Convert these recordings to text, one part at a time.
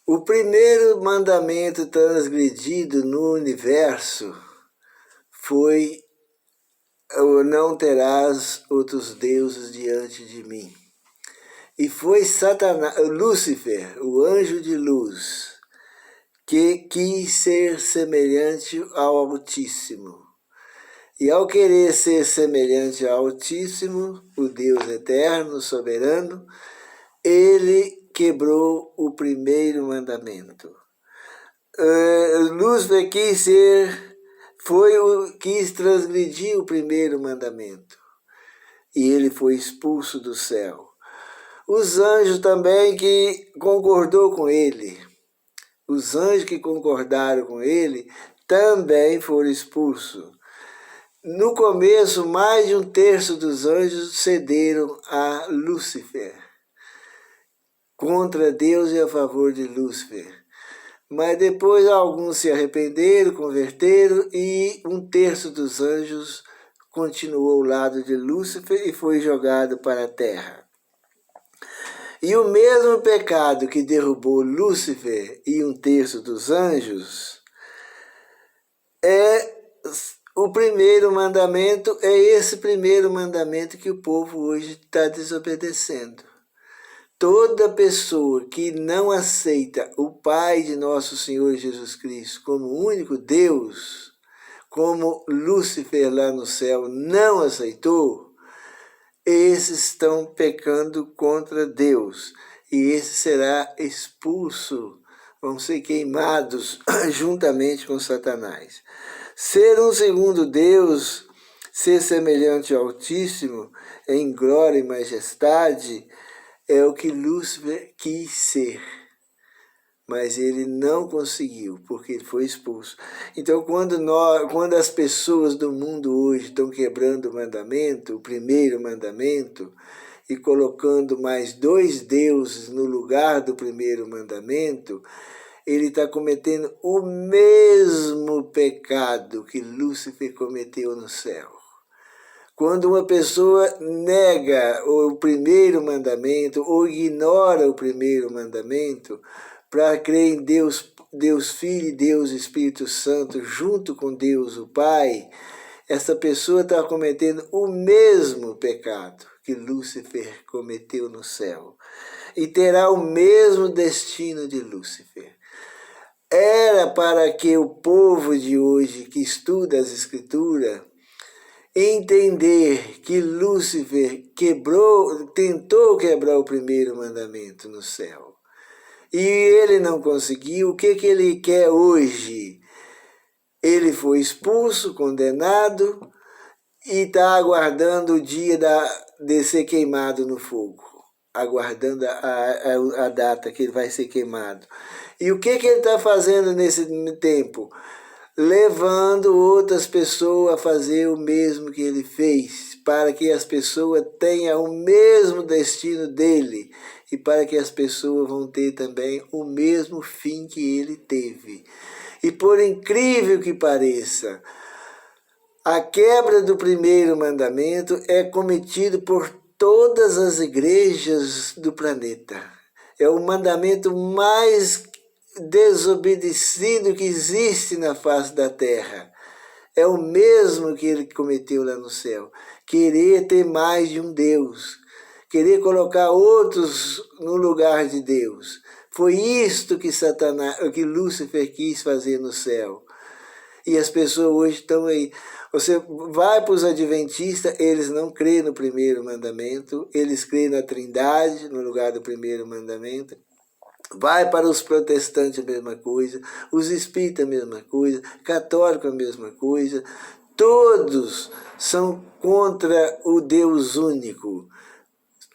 O primeiro mandamento transgredido no universo foi o não terás outros deuses diante de mim. E foi Satanás, Lúcifer, o anjo de luz, que quis ser semelhante ao Altíssimo. E ao querer ser semelhante ao Altíssimo, o Deus eterno, soberano, ele quebrou o primeiro mandamento. Lúcifer quis transgredir o primeiro mandamento. E ele foi expulso do céu. Os anjos também que concordou com ele. Os anjos que concordaram com ele também foram expulsos. No começo, mais de 1/3 dos anjos cederam a Lúcifer, contra Deus e a favor de Lúcifer. Mas depois alguns se arrependeram, converteram, e 1/3 dos anjos continuou ao lado de Lúcifer e foi jogado para a terra. E o mesmo pecado que derrubou Lúcifer e 1/3 dos anjos o primeiro mandamento, é esse primeiro mandamento que o povo hoje está desobedecendo. Toda pessoa que não aceita o Pai de nosso Senhor Jesus Cristo como único Deus, como Lúcifer lá no céu não aceitou, esses estão pecando contra Deus. E esse será expulso, vão ser queimados juntamente com Satanás. Ser um segundo Deus, ser semelhante ao Altíssimo, em glória e majestade, é o que Lúcifer quis ser. Mas ele não conseguiu, porque ele foi expulso. Então, quando as pessoas do mundo hoje estão quebrando o mandamento, o primeiro mandamento, e colocando mais 2 deuses no lugar do primeiro mandamento, ele está cometendo o mesmo pecado que Lúcifer cometeu no céu. Quando uma pessoa nega o primeiro mandamento ou ignora o primeiro mandamento para crer em Deus, Deus Filho e Deus Espírito Santo junto com Deus o Pai, essa pessoa está cometendo o mesmo pecado que Lúcifer cometeu no céu e terá o mesmo destino de Lúcifer. Era para que o povo de hoje que estuda as Escrituras entender que Lúcifer tentou quebrar o primeiro mandamento no céu. E ele não conseguiu. O que ele quer hoje? Ele foi expulso, condenado, e está aguardando o dia de ser queimado no fogo. Aguardando a data que ele vai ser queimado. E o que ele está fazendo nesse tempo? Levando outras pessoas a fazer o mesmo que ele fez, para que as pessoas tenham o mesmo destino dele e para que as pessoas vão ter também o mesmo fim que ele teve. E por incrível que pareça, a quebra do primeiro mandamento é cometido por todas as igrejas do planeta. É o mandamento mais desobedecido que existe na face da terra. É o mesmo que ele cometeu lá no céu. Querer ter mais de um Deus. Querer colocar outros no lugar de Deus. Foi isto que Lúcifer quis fazer no céu. E as pessoas hoje estão aí. Você vai para os adventistas, eles não creem no primeiro mandamento. Eles creem na Trindade no lugar do primeiro mandamento. Vai para os protestantes a mesma coisa, os espíritas a mesma coisa, católicos a mesma coisa. Todos são contra o Deus único.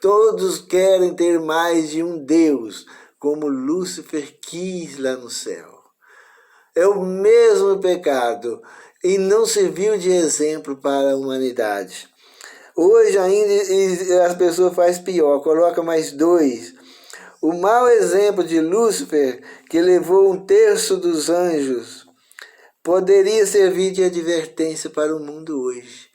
Todos querem ter mais de um Deus, como Lúcifer quis lá no céu. É o mesmo pecado e não serviu de exemplo para a humanidade. Hoje ainda as pessoas fazem pior, colocam mais 2. O mau exemplo de Lúcifer, que levou 1/3 dos anjos, poderia servir de advertência para o mundo hoje.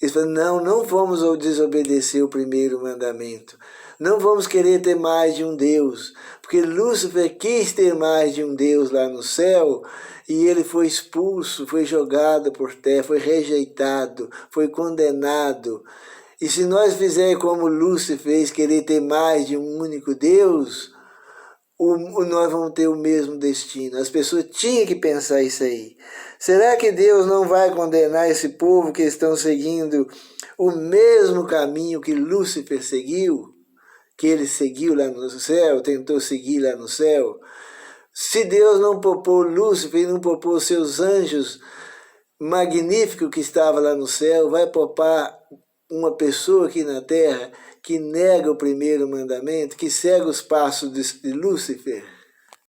Eles falam, não vamos desobedecer o primeiro mandamento. Não vamos querer ter mais de um Deus, Porque Lúcifer quis ter mais de um Deus lá no céu, e ele foi expulso, foi jogado por terra, foi rejeitado, foi condenado. E se nós fizermos como Lúcifer fez, querer ter mais de um único Deus, nós vamos ter o mesmo destino. As pessoas tinham que pensar isso aí. Será que Deus não vai condenar esse povo que estão seguindo o mesmo caminho que Lúcifer seguiu? Que ele seguiu lá no céu, tentou seguir lá no céu? Se Deus não poupou Lúcifer e não poupou seus anjos magníficos que estavam lá no céu, vai poupar uma pessoa aqui na terra que nega o primeiro mandamento, que segue os passos de Lúcifer?